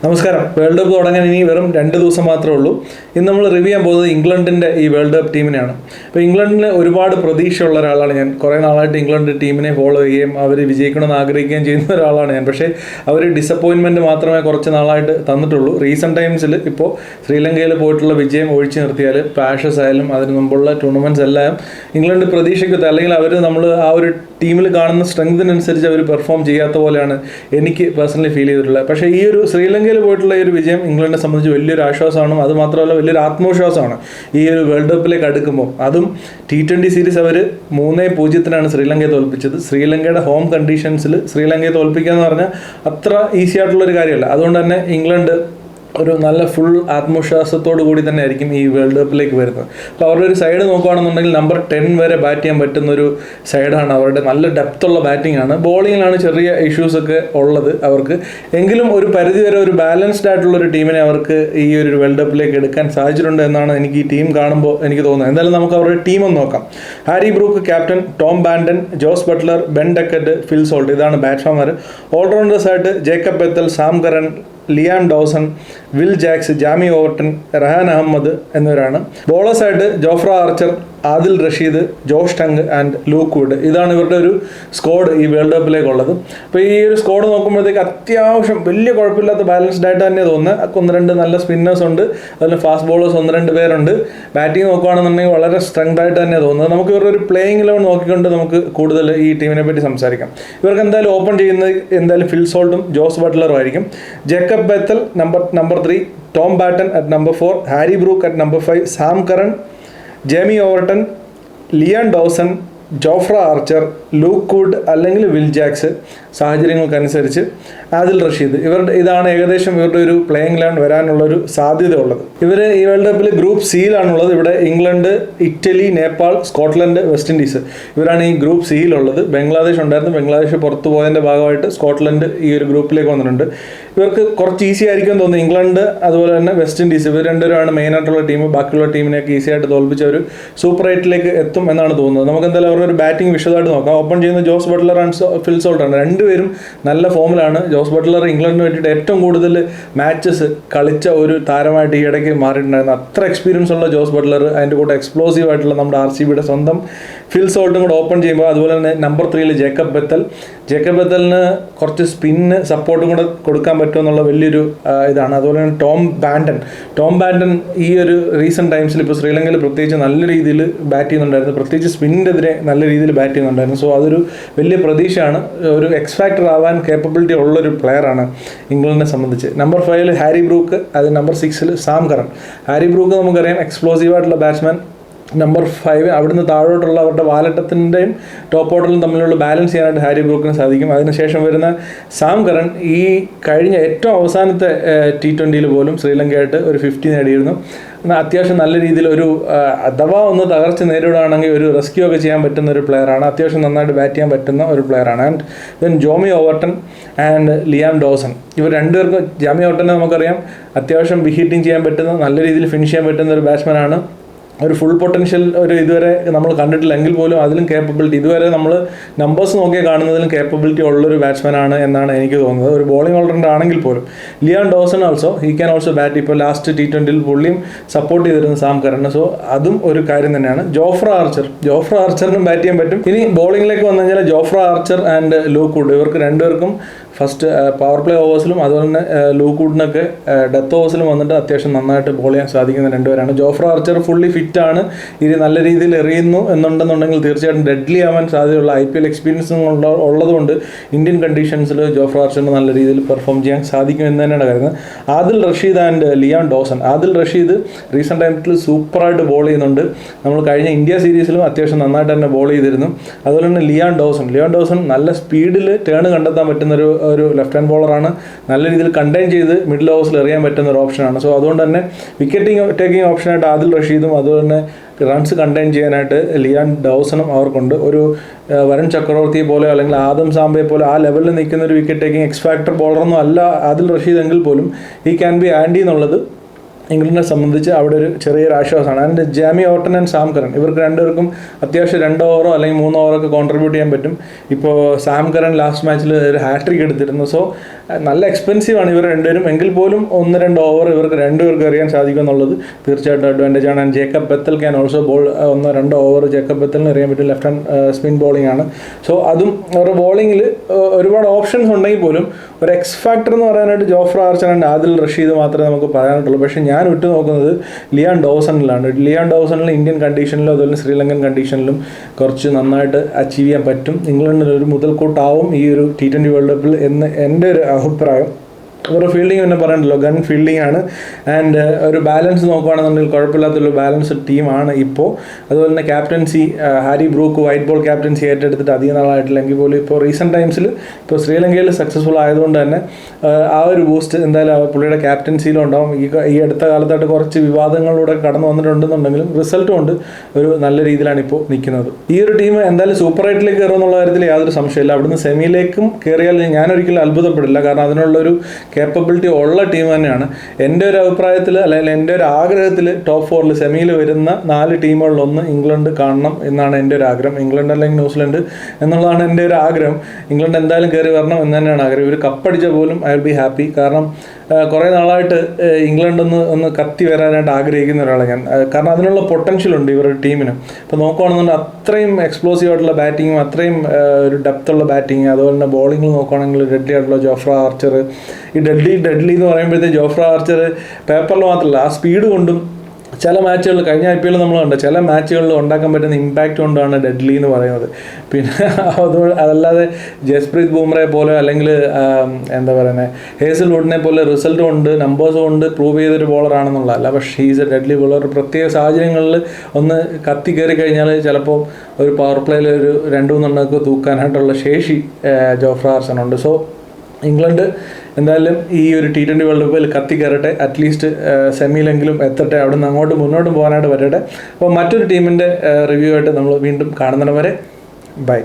നമസ്കാരം. World cup തുടങ്ങാൻ ഇനി വെറും 2 ദിവസം മാത്രമേ ഉള്ളൂ. ഇന്ന് നമ്മൾ റിവ്യൂ ചെയ്യാൻ പോകുന്നത് ഇംഗ്ലണ്ടിൻ്റെ ഈ വേൾഡ് കപ്പ് ടീമിനെയാണ്. അപ്പോൾ ഇംഗ്ലണ്ടിന് ഒരുപാട് പ്രതീക്ഷയുള്ള ഒരാളാണ് ഞാൻ. കുറേ നാളായിട്ട് ഇംഗ്ലണ്ട് ടീമിനെ ഫോളോ ചെയ്യുകയും അവർ വിജയിക്കണമെന്ന് ആഗ്രഹിക്കുകയും ചെയ്യുന്ന ഒരാളാണ് ഞാൻ. പക്ഷേ അവർ ഡിസപ്പോയിൻമെൻറ്റ് മാത്രമേ കുറച്ച് നാളായിട്ട് തന്നിട്ടുള്ളൂ. റീസെൻറ്റ് ടൈംസിൽ ഇപ്പോൾ ശ്രീലങ്കയിൽ പോയിട്ടുള്ള വിജയം ഒഴിച്ചു നിർത്തിയാൽ പാഷസ് ആയാലും അതിന് മുമ്പുള്ള ടൂർണമെൻറ്റ്സ് എല്ലാം ഇംഗ്ലണ്ട് പ്രതീക്ഷിക്കത്ത, അല്ലെങ്കിൽ അവർ നമ്മൾ ആ ഒരു ടീമിൽ കാണുന്ന സ്ട്രെങ്തിനനുസരിച്ച് അവർ പെർഫോം ചെയ്യാത്ത പോലെയാണ് എനിക്ക് പേഴ്സണലി ഫീൽ ചെയ്തിട്ടുള്ളത്. പക്ഷേ ഈ ഒരു ശ്രീലങ്കയിൽ പോയിട്ടുള്ള ഈ ഒരു വിജയം ഇംഗ്ലണ്ടിനെ സംബന്ധിച്ച് വലിയൊരു ആശ്വാസമാണ്. അത് മാത്രമല്ല വലിയൊരു ആത്മവിശ്വാസമാണ് ഈ ഒരു വേൾഡ് കപ്പിലേക്ക് അടുക്കുമ്പോൾ. അതും T20 സീരീസ് അവർ 3-0 ശ്രീലങ്കയെ തോൽപ്പിച്ചത്. ശ്രീലങ്കയുടെ ഹോം കണ്ടീഷൻസിൽ ശ്രീലങ്കയെ തോൽപ്പിക്കുക എന്ന് പറഞ്ഞാൽ അത്ര ഈസി ആയിട്ടുള്ളൊരു കാര്യമല്ല. അതുകൊണ്ട് തന്നെ ഇംഗ്ലണ്ട് ഒരു നല്ല ഫുൾ ആത്മവിശ്വാസത്തോടു കൂടി തന്നെ ആയിരിക്കും ഈ വേൾഡ് കപ്പിലേക്ക് വരുന്നത്. അപ്പോൾ അവരുടെ ഒരു സൈഡ് നോക്കുകയാണെന്നുണ്ടെങ്കിൽ നമ്പർ 10 വരെ ബാറ്റ് ചെയ്യാൻ പറ്റുന്നൊരു സൈഡാണ്. അവരുടെ നല്ല ഡെപ്തുള്ള ബാറ്റിംഗ് ആണ്. ബോളിങ്ങിലാണ് ചെറിയ ഇഷ്യൂസൊക്കെ ഉള്ളത് അവർക്ക്. എങ്കിലും ഒരു പരിധിവരെ ഒരു ബാലൻസ്ഡ് ആയിട്ടുള്ളൊരു ടീമിനെ അവർക്ക് ഈ ഒരു വേൾഡ് കപ്പിലേക്ക് എടുക്കാൻ സാധിച്ചിട്ടുണ്ട് എന്നാണ് എനിക്ക് ഈ ടീം കാണുമ്പോൾ എനിക്ക് തോന്നുന്നത്. എന്തായാലും നമുക്ക് അവരുടെ ടീം ഒന്ന് നോക്കാം. Harry Brook captain, Tom Banton, Jos Buttler, Ben Duckett, Phil Salt, ഇതാണ് ബാറ്റ്സ്മാൻമാർ. ഓൾറൗണ്ടേഴ്സായിട്ട് Jacob Bethell, Sam Curran, Liam Dawson, Will Jacks, Jamie Overton, Rehan Ahmed എന്നിവരാണ്. ബോളേഴ്സായിട്ട് Jofra Archer, Adil Rashid, Josh Tongue and Luke Wood. ഇതാണ് ഇവരുടെ ഒരു സ്ക്വാഡ് ഈ വേൾഡ് കപ്പിലേക്കുള്ളത്. അപ്പോൾ ഈ ഒരു സ്ക്വാഡ് നോക്കുമ്പോഴത്തേക്ക് അത്യാവശ്യം വലിയ കുഴപ്പമില്ലാത്ത ബാലൻസ്ഡ് ആയിട്ട് തന്നെ തോന്നുന്നത്. 1-2 നല്ല സ്പിന്നേഴ്സ് ഉണ്ട്, അതുപോലെ ഫാസ്റ്റ് ബോളേഴ്സ് 1-2 പേരുണ്ട്. ബാറ്റിംഗ് നോക്കുകയാണെന്നുണ്ടെങ്കിൽ വളരെ സ്ട്രെങ്ത് ആയിട്ട് തന്നെ തോന്നുന്നത്. നമുക്ക് ഇവരുടെ ഒരു പ്ലേയിങ് ഇലവൻ നോക്കിക്കൊണ്ട് നമുക്ക് കൂടുതൽ ഈ ടീമിനെ പറ്റി സംസാരിക്കാം. ഇവർക്ക് എന്തായാലും ഓപ്പൺ ചെയ്യുന്നത് എന്തായാലും ഫിൽ സോൾട്ടും ജോസ് ബട്ട്ലറും ആയിരിക്കും. Jacob Bethell number 3, Tom Banton at number 4, Harry Brook at number 5, Sam Curran, Jamie Overton, Liam Dawson, Jofra Archer, Luke Wood അല്ലെങ്കിൽ വിൽ ജാക്സ്, സാഹചര്യങ്ങൾക്കനുസരിച്ച് ആദിൽ റഷീദ്. ഇതാണ് ഏകദേശം ഇവരുടെ ഒരു പ്ലേയിങ് ഇലവൻ വരാനുള്ളൊരു സാധ്യത ഉള്ളത്. ഇവർ ഈ വേൾഡ് കപ്പിൽ ഗ്രൂപ്പ് സിയിലാണുള്ളത്. ഇവിടെ England, Italy, Nepal, Scotland, west Indies, ഇവരാണ് ഈ ഗ്രൂപ്പ് സിയിലുള്ളത്. ബംഗ്ലാദേശ് ഉണ്ടായിരുന്നു. ബംഗ്ലാദേശ് പുറത്തു പോയതിൻ്റെ ഭാഗമായിട്ട് സ്കോട്ട്ലൻഡ് ഈ ഒരു ഗ്രൂപ്പിലേക്ക് വന്നിട്ടുണ്ട്. ഇവർക്ക് കുറച്ച് ഈസി ആയിരിക്കും തോന്നുന്നു. ഇംഗ്ലണ്ട് അതുപോലെ തന്നെ വെസ്റ്റ് ഇൻഡീസ്, ഇവർ രണ്ടുപേരാണ് മെയിനായിട്ടുള്ള ടീം. ബാക്കിയുള്ള ടീമിനെയൊക്കെ ഈസി ആയിട്ട് തോൽപ്പിച്ച ഒരു സൂപ്പർ 8ലേക്ക് എത്തും എന്നാണ് തോന്നുന്നത്. നമുക്ക് എന്തായാലും അവരുടെ ഒരു ബാറ്റിംഗ് വിശദമായിട്ട് നോക്കാം. ഓപ്പൺ ചെയ്യുന്ന ജോസ് ബട്ട്ലർ ആൻഡ് ഫിൽ സോൾട്ടാണ്. രണ്ടുപേരും നല്ല ഫോമിലാണ്. ജോസ് ബട്ട്ലർ ഇംഗ്ലണ്ടിന് വേണ്ടിയിട്ട് ഏറ്റവും കൂടുതൽ മാച്ചസ് കളിച്ച ഒരു താരമായിട്ട് ഈ ഇടയ്ക്ക് മാറിയിട്ടുണ്ടായിരുന്നു. അത്ര എക്സ്പീരിയൻസ് ഉള്ള ജോസ് ബട്ട്ലർ, അതിൻ്റെ കൂടെ എക്സ്പ്ലോസീവ് ആയിട്ടുള്ള നമ്മുടെ RCBയുടെ സ്വന്തം ഫിൽ സോൾട്ടും കൂടെ ഓപ്പൺ ചെയ്യുമ്പോൾ, അതുപോലെ തന്നെ നമ്പർ 3 ജേക്കബ് ബെത്തലിന് കുറച്ച് സ്പിന്ന് സപ്പോർട്ടും കൂടെ കൊടുക്കാൻ പറ്റുമെന്നുള്ള വലിയൊരു ഇതാണ്. അതുപോലെ തന്നെ ടോം ബാൻഡൻ ഈ ഒരു റീസെൻറ്റ് ടൈംസിൽ ഇപ്പോൾ ശ്രീലങ്കയിൽ പ്രത്യേകിച്ച് നല്ല രീതിയിൽ ബാറ്റ് ചെയ്യുന്നുണ്ടായിരുന്നു. പ്രത്യേകിച്ച് സ്പിന്നിനെതിരെ നല്ല രീതിയിൽ ബാറ്റ് ചെയ്യുന്നുണ്ടായിരുന്നു. സോ അതൊരു വലിയ പ്രതീക്ഷയാണ്. ഒരു എക്സ്ഫാക്ടർ ആവാൻ കേപ്പബിലിറ്റി ഉള്ളൊരു പ്ലെയറാണ് ഇംഗ്ലണ്ടിനെ സംബന്ധിച്ച്. നമ്പർ 5 ഹാരി ബ്രൂക്ക്, അത് number 6 Sam Curran. Harry brook നമുക്കറിയാം എക്സ്പ്ലോസീവായിട്ടുള്ള ബാറ്റ്സ്മാൻ. നമ്പർ 5 അവിടുന്ന് താഴോട്ടുള്ള അവരുടെ വാലറ്റത്തിൻ്റെയും ടോപ്പ് ഓർഡറിലും തമ്മിലുള്ള ബാലൻസ് ചെയ്യാനായിട്ട് ഹാരി ബ്രൂക്കിന് സാധിക്കും. അതിനുശേഷം വരുന്ന സാം കറൻ ഈ കഴിഞ്ഞ ഏറ്റവും അവസാനത്തെ T20 പോലും ശ്രീലങ്കയായിട്ട് ഒരു 50 നേടിയിരുന്നു. അത്യാവശ്യം നല്ല രീതിയിൽ ഒരു അഥവാ ഒന്ന് തകർച്ച നേരിടുകയാണെങ്കിൽ ഒരു റെസ്ക്യൂ ഒക്കെ ചെയ്യാൻ പറ്റുന്ന ഒരു പ്ലെയറാണ്. അത്യാവശ്യം നന്നായിട്ട് ബാറ്റ് ചെയ്യാൻ പറ്റുന്ന ഒരു പ്ലെയറാണ്. And then Jamie Overton and Liam Dawson, ഇവർ രണ്ടുപേർക്കും. ജാമി ഓവർട്ടനെ നമുക്കറിയാം അത്യാവശ്യം ബിഹിറ്റിംഗ് ചെയ്യാൻ പറ്റുന്ന, നല്ല രീതിയിൽ ഫിനിഷ് ചെയ്യാൻ പറ്റുന്ന ഒരു ബാറ്റ്സ്മാനാണ്. ഒരു ഫുൾ പൊട്ടൻഷ്യൽ ഇതുവരെ നമ്മൾ കണ്ടിട്ടില്ല എങ്കിൽ പോലും അതിലും കേപ്പബിലിറ്റി, ഇതുവരെ നമ്മൾ നമ്പേഴ്സ് നോക്കി കാണുന്നതിലും കേപ്പബിലിറ്റി ഉള്ളൊരു ബാറ്റ്സ്മാനാണ് എന്നാണ് എനിക്ക് തോന്നുന്നത്. ഒരു ബോളിംഗ് ഓൾറൗണ്ടർ ആണെങ്കിൽ പോലും. Liyan Dawson he can also bat. ഇപ്പോൾ ലാസ്റ്റ് T20 പുള്ളിയും സപ്പോർട്ട് ചെയ്തിരുന്നു സാം കറന്. സോ അതും ഒരു കാര്യം തന്നെയാണ്. ജോഫ്ര ആർച്ചറിനും ബാറ്റ് ചെയ്യാൻ പറ്റും. ഇനി ബോളിംഗിലേക്ക് വന്നു കഴിഞ്ഞാൽ Jofra Archer and Luke Wood, ഇവർക്ക് രണ്ടുപേർക്കും ഫസ്റ്റ് പവർ പ്ലേ ഓവേഴ്സിലും അതുപോലെ തന്നെ ലൂക്ക് വുഡിനൊക്കെ ഡെത്ത് ഓവേഴ്സിലും വന്നിട്ട് അത്യാവശ്യം നന്നായിട്ട് ബോൾ ചെയ്യാൻ സാധിക്കുന്ന രണ്ടുപേരാണ്. ജോഫ്ര ആർച്ചർ ഫുള്ളി ഫിറ്റാണ്. ഇത് നല്ല രീതിയിൽ എറിയുന്നു എന്നുണ്ടെന്നുണ്ടെങ്കിൽ തീർച്ചയായിട്ടും ഡെഡ്ലി ആവാൻ സാധ്യതയുള്ള IPL എക്സ്പീരിയൻസും ഉള്ളതുകൊണ്ട് ഇന്ത്യൻ കണ്ടീഷൻസിൽ ജോഫ്ര ആർച്ചറിന് നല്ല രീതിയിൽ പെർഫോം ചെയ്യാൻ സാധിക്കും എന്ന് തന്നെയാണ് കരുതുന്നത്. Adil Rashid and Liam Dawson. Adil Rashid recent ടൈമിൽ സൂപ്പറായിട്ട് ബോൾ ചെയ്യുന്നുണ്ട്. നമ്മൾ കഴിഞ്ഞ ഇന്ത്യ സീരീസിലും അത്യാവശ്യം നന്നായിട്ട് തന്നെ ബോൾ ചെയ്തിരുന്നു. അതുപോലെ തന്നെ ലിയാൻ ഡോസൺ നല്ല സ്പീഡിൽ ടേൺ കണ്ടെത്താൻ പറ്റുന്ന ഒരു ലെഫ്റ്റ് ഹാൻഡ് ബോളറാണ്. നല്ല രീതിയിൽ കണ്ടെയ്ൻ ചെയ്ത് മിഡിൽ ഓവേഴ്സിൽ എറിയാൻ പറ്റുന്ന ഒരു ഓപ്ഷനാണ്. സോ അതുകൊണ്ട് തന്നെ ടേക്കിംഗ് ഓപ്ഷനായിട്ട് ആദിൽ റഷീദും അതുപോലെ തന്നെ റൺസ് കണ്ടെയ്ൻ ചെയ്യാനായിട്ട് ലിയാൻ ഡോസണും അവർക്കുണ്ട്. ഒരു വരുൺ ചക്രവർത്തിയെ പോലെ അല്ലെങ്കിൽ ആദം സാംബയെ പോലെ ആ ലെവലിൽ നിൽക്കുന്ന ഒരു വിക്കറ്റ് ടേക്കിംഗ് എക്സ്ഫാക്ടർ ബോളറൊന്നും അല്ല ആദിൽ റഷീദ് എങ്കിൽ പോലും ഈ ക്യാൻ ബി ആൻഡി എന്നുള്ളത് ഇംഗ്ലണ്ടിനെ സംബന്ധിച്ച് അവിടെ ഒരു ചെറിയൊരു ആശ്വാസമാണ്. And Jamie Overton and Sam Curran ഇവർക്ക് രണ്ടുപേർക്കും അത്യാവശ്യം 2 ഓവറോ അല്ലെങ്കിൽ 3 ഓവറൊക്കെ കോൺട്രിബ്യൂട്ട് ചെയ്യാൻ പറ്റും. ഇപ്പോൾ സാം കറൻ ലാസ്റ്റ് മാച്ചിൽ ഒരു ഹാട്രിക് എടുത്തിരുന്നു. സോ നല്ല എക്സ്പെൻസീവ് ആണ് ഇവർ രണ്ടുപേരും. എങ്കിൽ പോലും 1-2 ഓവർ ഇവർക്ക് രണ്ടുപേർക്ക് എറിയാൻ സാധിക്കും എന്നുള്ളത് തീർച്ചയായിട്ടും അഡ്വാൻറ്റേജ് ആണ്. And Jacob Bethell can also bowl 1-2 over Jacob ബെത്തലിന് എറിയാൻ പറ്റും. ലെഫ്റ്റ് ഹാൻഡ് സ്പിൻ ബോളിംഗ് ആണ്. സോ അതും അവരുടെ ബോളിങ്ങിൽ ഒരുപാട് ഓപ്ഷൻസ് ഉണ്ടെങ്കിൽ പോലും ഒരു എക്സ് ഫാക്ടർ എന്ന് പറയാനായിട്ട് Jofra Archer and Adil Rashid മാത്രമേ നമുക്ക് പറയാനായിട്ടുള്ളൂ. പക്ഷേ ഞാൻ ഉറ്റുനോക്കുന്നത് ലിയാൻ ഡോസണിലാണ്. ലിയാൻ ഡോസണിൽ ഇന്ത്യൻ കണ്ടീഷനിലും അതുപോലെ ശ്രീലങ്കൻ കണ്ടീഷനിലും കുറച്ച് നന്നായിട്ട് അച്ചീവ് ചെയ്യാൻ പറ്റും. ഇംഗ്ലണ്ടിന് ഒരു മുതൽക്കൂട്ടാവും ഈ ഒരു T20 വേൾഡ് കപ്പിൽ എന്ന് എൻ്റെ ഒരു അഭിപ്രായം. അവരുടെ ഫീൽഡിങ് പിന്നെ പറയണ്ടല്ലോ, ഗൺ ഫീൽഡിംഗ് ആണ്. ആൻഡ് ഒരു ബാലൻസ് നോക്കുകയാണെന്നുണ്ടെങ്കിൽ കുഴപ്പമില്ലാത്തൊരു ബാലൻസ്ഡ് ടീമാണ് ഇപ്പോൾ. അതുപോലെ തന്നെ captaincy Harry Brook white ball captaincy ഏറ്റെടുത്തിട്ട് അധികം നാളായിട്ടില്ലെങ്കിൽ പോലും ഇപ്പോൾ റീസെൻറ്റ് ടൈംസിൽ ഇപ്പോൾ ശ്രീലങ്കയിൽ സക്സസ്ഫുൾ ആയതുകൊണ്ട് തന്നെ ആ ഒരു ബൂസ്റ്റ് എന്തായാലും പുള്ളിയുടെ ക്യാപ്റ്റൻസിയിലും ഉണ്ടാവും. ഈ അടുത്ത കാലത്തായിട്ട് കുറച്ച് വിവാദങ്ങളിലൂടെ കടന്നു വന്നിട്ടുണ്ടെന്നുണ്ടെങ്കിലും റിസൾട്ടും കൊണ്ട് ഒരു നല്ല രീതിയിലാണ് ഇപ്പോൾ നിൽക്കുന്നത്. ഈ ഒരു ടീം എന്തായാലും സൂപ്പർ 8ലേക്ക് കയറുമെന്നുള്ള കാര്യത്തിൽ യാതൊരു സംശയമില്ല. അവിടുന്ന് സെമിയിലേക്കും കയറിയാൽ ഞാനൊരിക്കലും അത്ഭുതപ്പെടില്ല. കാരണം അതിനുള്ളൊരു കേപ്പബിലിറ്റി ഉള്ള ടീം തന്നെയാണ്. എൻ്റെ ഒരു അഭിപ്രായത്തിൽ അല്ലെങ്കിൽ എൻ്റെ ഒരു ആഗ്രഹത്തിൽ ടോപ്പ് 4 സെമിയിൽ വരുന്ന 4 ടീമുകളിലൊന്ന് ഇംഗ്ലണ്ട് കാണണം എന്നാണ് എൻ്റെ ഒരു ആഗ്രഹം. ഇംഗ്ലണ്ട് അല്ലെങ്കിൽ ന്യൂസിലൻഡ് എന്നുള്ളതാണ് എൻ്റെ ഒരു ആഗ്രഹം. ഇംഗ്ലണ്ട് എന്തായാലും കയറി വരണം എന്ന് തന്നെയാണ് ആഗ്രഹം. ഇവർ കപ്പടിച്ച പോലും ഐ വിൽ ബി ഹാപ്പി. കാരണം കുറേ നാളായിട്ട് ഇംഗ്ലണ്ട് ഒന്ന് കത്തി വരാനായിട്ട് ആഗ്രഹിക്കുന്ന ഒരാളാണ് ഞാൻ. കാരണം അതിനുള്ള പൊട്ടൻഷ്യൽ ഉണ്ട് ഇവരുടെ ടീമിന്. ഇപ്പോൾ നോക്കുകയാണെന്നുണ്ടെങ്കിൽ അത്രയും എക്സ്പ്ലോസീവ് ആയിട്ടുള്ള ബാറ്റിങ്ങും അത്രയും ഒരു ഡെപ്തുള്ള ബാറ്റിങ്, അതുപോലെ തന്നെ ബോളിങ്ങിൽ നോക്കുകയാണെങ്കിൽ ഡെഡ്ലി ആയിട്ടുള്ള ജോഫ്ര ആർച്ചർ. ഈ ഡെഡ്ലി എന്ന് പറയുമ്പോഴത്തേക്ക് ജോഫ്ര ആർച്ചർ പേപ്പറിൽ മാത്രമല്ല ആ സ്പീഡ് കൊണ്ടും ചില മാച്ചുകളിൽ കഴിഞ്ഞ IPL നമ്മൾ കണ്ടു ചില മാച്ചുകളിൽ ഉണ്ടാക്കാൻ പറ്റുന്ന ഇമ്പാക്റ്റ് കൊണ്ടാണ് ഡെഡ്ലി എന്ന് പറയുന്നത്. പിന്നെ അതല്ലാതെ ജസ്പ്രീത് ബുംറയെ പോലെ അല്ലെങ്കിൽ എന്താ പറയുന്നത് ഹേസൽവുഡിനെ പോലെ റിസൾട്ടും ഉണ്ട് നമ്പേഴ്സും കൊണ്ട് പ്രൂവ് ചെയ്തൊരു ബോളറാണെന്നുള്ളതല്ല. പക്ഷേ ഹീസ് എ ഡെഡ്ലി ബോളർ. പ്രത്യേക സാഹചര്യങ്ങളിൽ ഒന്ന് കത്തി കയറി കഴിഞ്ഞാൽ ചിലപ്പോൾ ഒരു പവർ പ്ലേയിൽ ഒരു 2-3 എണ്ണമൊക്കെ തൂക്കാനായിട്ടുള്ള ശേഷി ജോഫ്ര ആർച്ചറിനുണ്ട്. സോ ഇംഗ്ലണ്ട് എന്തായാലും ഈ ഒരു T20 വേൾഡ് കപ്പിൽ കത്തി കയറട്ടെ. അറ്റ്ലീസ്റ്റ് സെമിയിലെങ്കിലും എത്തട്ടെ. അവിടെ നിന്ന് അങ്ങോട്ട് മുന്നോട്ട് പോകാനായിട്ട് പറ്റട്ടെ. അപ്പോൾ മറ്റൊരു ടീമിൻ്റെ റിവ്യൂ ആയിട്ട് നമ്മൾ വീണ്ടും കാണുന്നവരെ ബൈ.